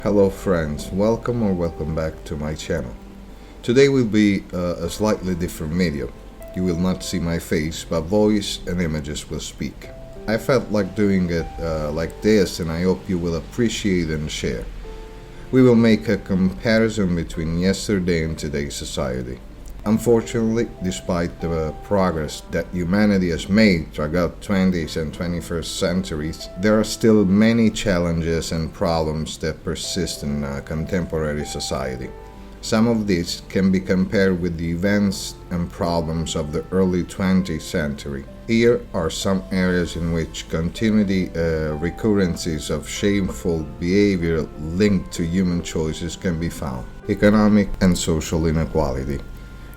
Hello friends, welcome back to my channel. Today will be a slightly different video. You will not see my face, but voice and images will speak. I felt like doing it like this, and I hope you will appreciate and share. We will make a comparison between yesterday and today's society. Unfortunately, despite the progress that humanity has made throughout 20th and 21st centuries, there are still many challenges and problems that persist in contemporary society. Some of these can be compared with the events and problems of the early 20th century. Here are some areas in which continuity recurrences of shameful behavior linked to human choices can be found. Economic and social inequality.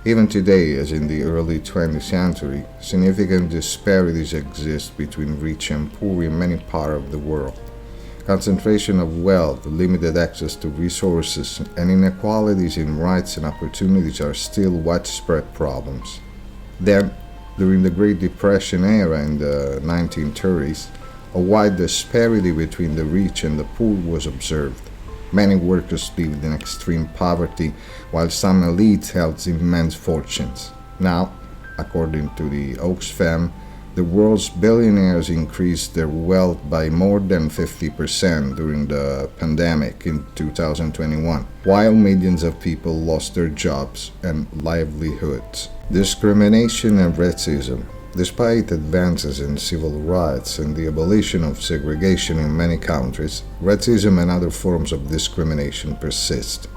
Even today, as in the early 20th century, significant disparities exist between rich and poor in many parts of the world. Concentration of wealth, limited access to resources, and inequalities in rights and opportunities are still widespread problems. Then, during the Great Depression era in the 1930s, a wide disparity between the rich and the poor was observed. Many workers lived in extreme poverty, while some elites held immense fortunes. Now, according to the Oxfam, the world's billionaires increased their wealth by more than 50% during the pandemic in 2021, while millions of people lost their jobs and livelihoods. Discrimination and racism. Despite advances in civil rights and the abolition of segregation in many countries, racism and other forms of discrimination persist.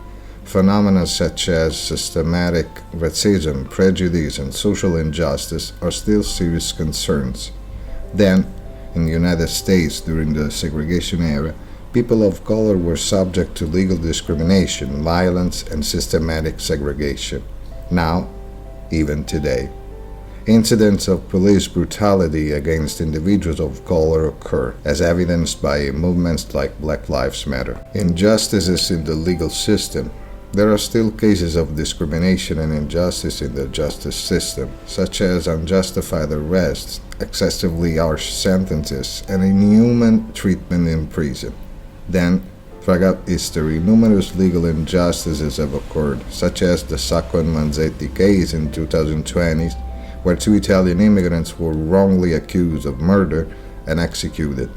Phenomena such as systematic racism, prejudice, and social injustice are still serious concerns. Then, in the United States during the segregation era, people of color were subject to legal discrimination, violence, and systematic segregation. Now, even today, incidents of police brutality against individuals of color occur, as evidenced by movements like Black Lives Matter. Injustices in the legal system. There are still cases of discrimination and injustice in the justice system, such as unjustified arrests, excessively harsh sentences, and inhuman treatment in prison. Then, throughout history, numerous legal injustices have occurred, such as the Sacco and Manzetti case in 2020, where two Italian immigrants were wrongly accused of murder and executed.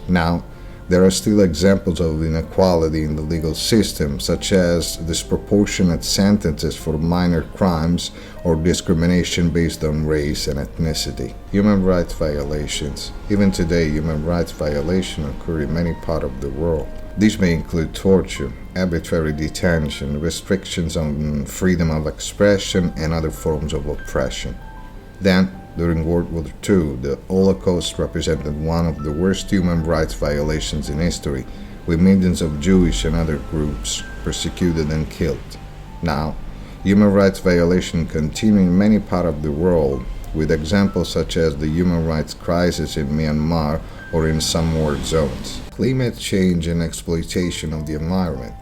Now, there are still examples of inequality in the legal system, such as disproportionate sentences for minor crimes or discrimination based on race and ethnicity. Human rights violations. Even today, human rights violations occur in many parts of the world. These may include torture, arbitrary detention, restrictions on freedom of expression, and other forms of oppression. Then, during World War II, the Holocaust represented one of the worst human rights violations in history, with millions of Jewish and other groups persecuted and killed. Now, human rights violations continue in many parts of the world, with examples such as the human rights crisis in Myanmar or in some war zones. Climate change and exploitation of the environment.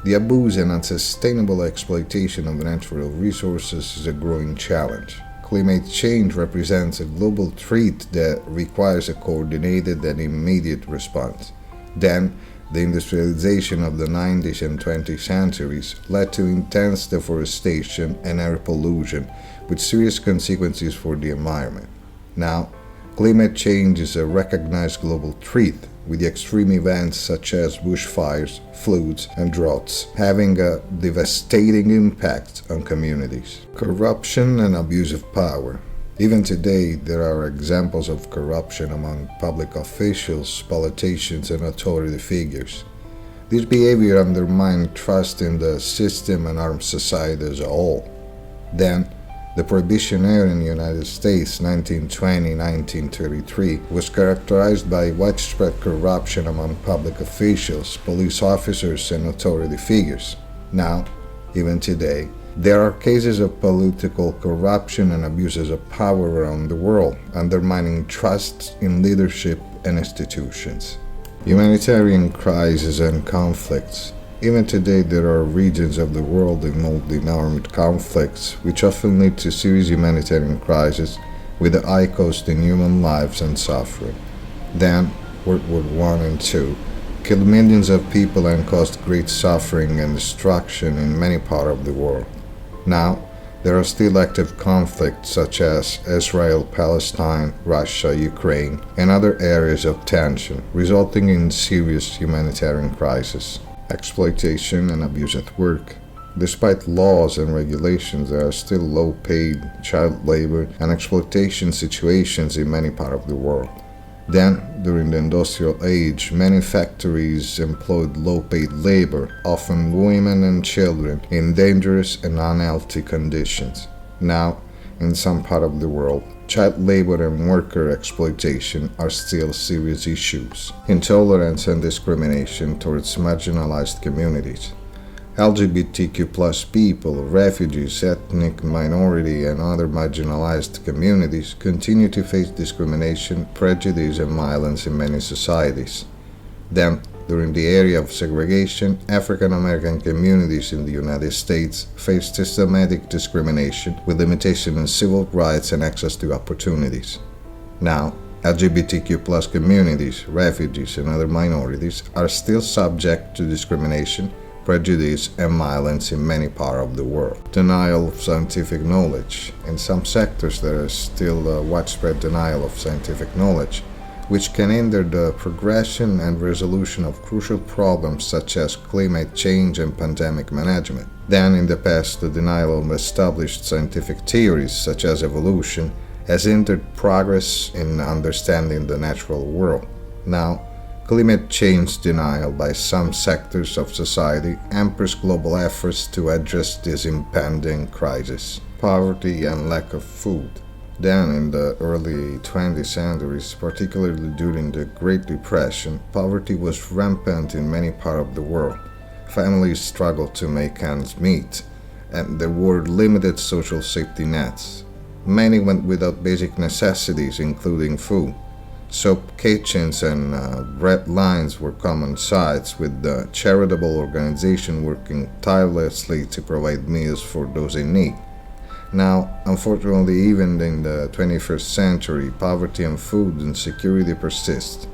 The abuse and unsustainable exploitation of natural resources is a growing challenge. Climate change represents a global threat that requires a coordinated and immediate response. Then, the industrialization of the 19th and 20th centuries led to intense deforestation and air pollution, with serious consequences for the environment. Now, climate change is a recognized global threat, with extreme events such as bushfires, floods, and droughts having a devastating impact on communities. Corruption and abuse of power. Even today, there are examples of corruption among public officials, politicians, and authority figures. This behavior undermines trust in the system and harms society as a whole. Then, the Prohibition era in the United States, 1920-1933, was characterized by widespread corruption among public officials, police officers, and authority figures. Now, even today, there are cases of political corruption and abuses of power around the world, undermining trust in leadership and institutions. Humanitarian crises and conflicts. Even today, there are regions of the world involved in armed conflicts, which often lead to serious humanitarian crises with a high cost in human lives and suffering. Then, World War I and II killed millions of people and caused great suffering and destruction in many parts of the world. Now, there are still active conflicts such as Israel, Palestine, Russia, Ukraine, and other areas of tension, resulting in serious humanitarian crisis, exploitation, and abuse at work. Despite laws and regulations, there are still low-paid child labor and exploitation situations in many parts of the world. Then, during the industrial age, many factories employed low-paid labor, often women and children, in dangerous and unhealthy conditions. Now, in some part of the world, child labor and worker exploitation are still serious issues. Intolerance and discrimination towards marginalized communities. LGBTQ+ people, refugees, ethnic minority, and other marginalized communities continue to face discrimination, prejudice, and violence in many societies. Then, during the area of segregation, African American communities in the United States face systematic discrimination with limitation in civil rights and access to opportunities. Now, LGBTQ+ communities, refugees, and other minorities are still subject to discrimination, prejudice, and violence in many parts of the world. Denial of scientific knowledge. In some sectors, there is still a widespread denial of scientific knowledge, which can hinder the progression and resolution of crucial problems such as climate change and pandemic management. Then, in the past, the denial of established scientific theories such as evolution has hindered progress in understanding the natural world. Now, climate change denial by some sectors of society hampers global efforts to address this impending crisis. Poverty and lack of food. Then, in the early 20th centuries, particularly during the Great Depression, poverty was rampant in many parts of the world. Families struggled to make ends meet, and there were limited social safety nets. Many went without basic necessities, including food. Soap kitchens and bread lines were common sights, with the charitable organization working tirelessly to provide meals for those in need. Now, unfortunately, even in the 21st century, poverty and food insecurity persist.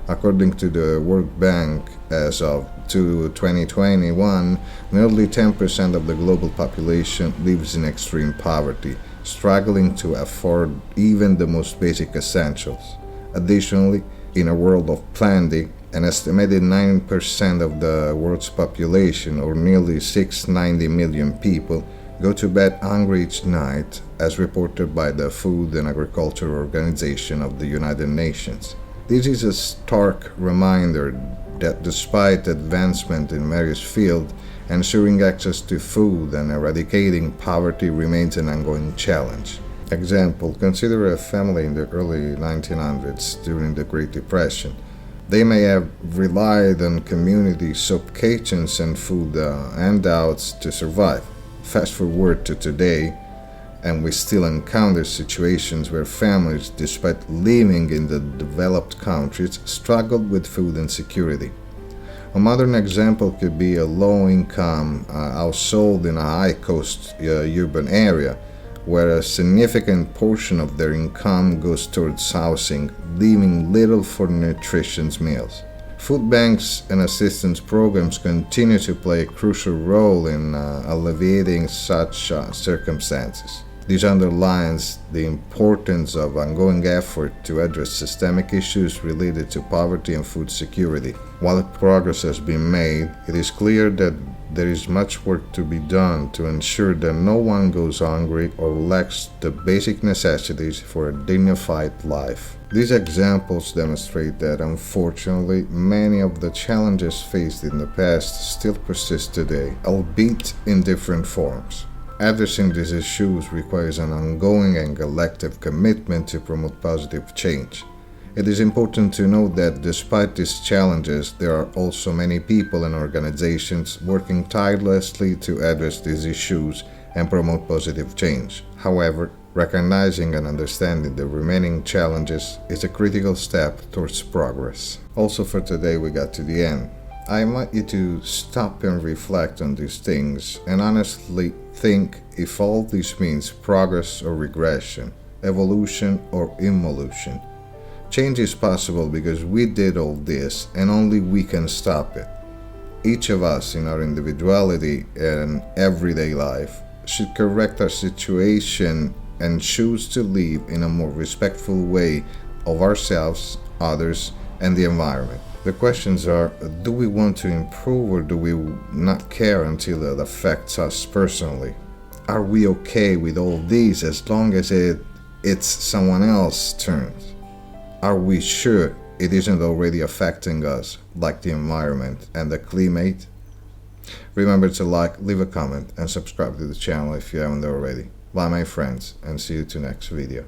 According to the World Bank, as of 2021, nearly 10% of the global population lives in extreme poverty, struggling to afford even the most basic essentials. Additionally, in a world of plenty, an estimated 9% of the world's population, or nearly 690 million people, go to bed hungry each night, as reported by the Food and Agriculture Organization of the United Nations. This is a stark reminder that despite advancement in various fields, ensuring access to food and eradicating poverty remains an ongoing challenge. Example, consider a family in the early 1900s during the Great Depression. They may have relied on community soup kitchens and food handouts to survive. Fast forward to today, and we still encounter situations where families, despite living in the developed countries, struggled with food insecurity. A modern example could be a low-income household in a high-cost urban area, where a significant portion of their income goes towards housing, leaving little for nutritious meals. Food banks and assistance programs continue to play a crucial role in alleviating such circumstances. This underlines the importance of ongoing effort to address systemic issues related to poverty and food security. While progress has been made, it is clear that there is much work to be done to ensure that no one goes hungry or lacks the basic necessities for a dignified life. These examples demonstrate that, unfortunately, many of the challenges faced in the past still persist today, albeit in different forms. Addressing these issues requires an ongoing and collective commitment to promote positive change. It is important to note that despite these challenges, there are also many people and organizations working tirelessly to address these issues and promote positive change. However, recognizing and understanding the remaining challenges is a critical step towards progress. Also, for today, we got to the end. I invite you to stop and reflect on these things and honestly think if all this means progress or regression, evolution or involution. Change is possible because we did all this and only we can stop it. Each of us in our individuality and everyday life should correct our situation and choose to live in a more respectful way of ourselves, others, and the environment. The questions are, do we want to improve or do we not care until it affects us personally? Are we okay with all these as long as it's someone else's turn? Are we sure it isn't already affecting us, like the environment and the climate? Remember to like, leave a comment, and subscribe to the channel if you haven't already. Bye my friends, and see you to next video.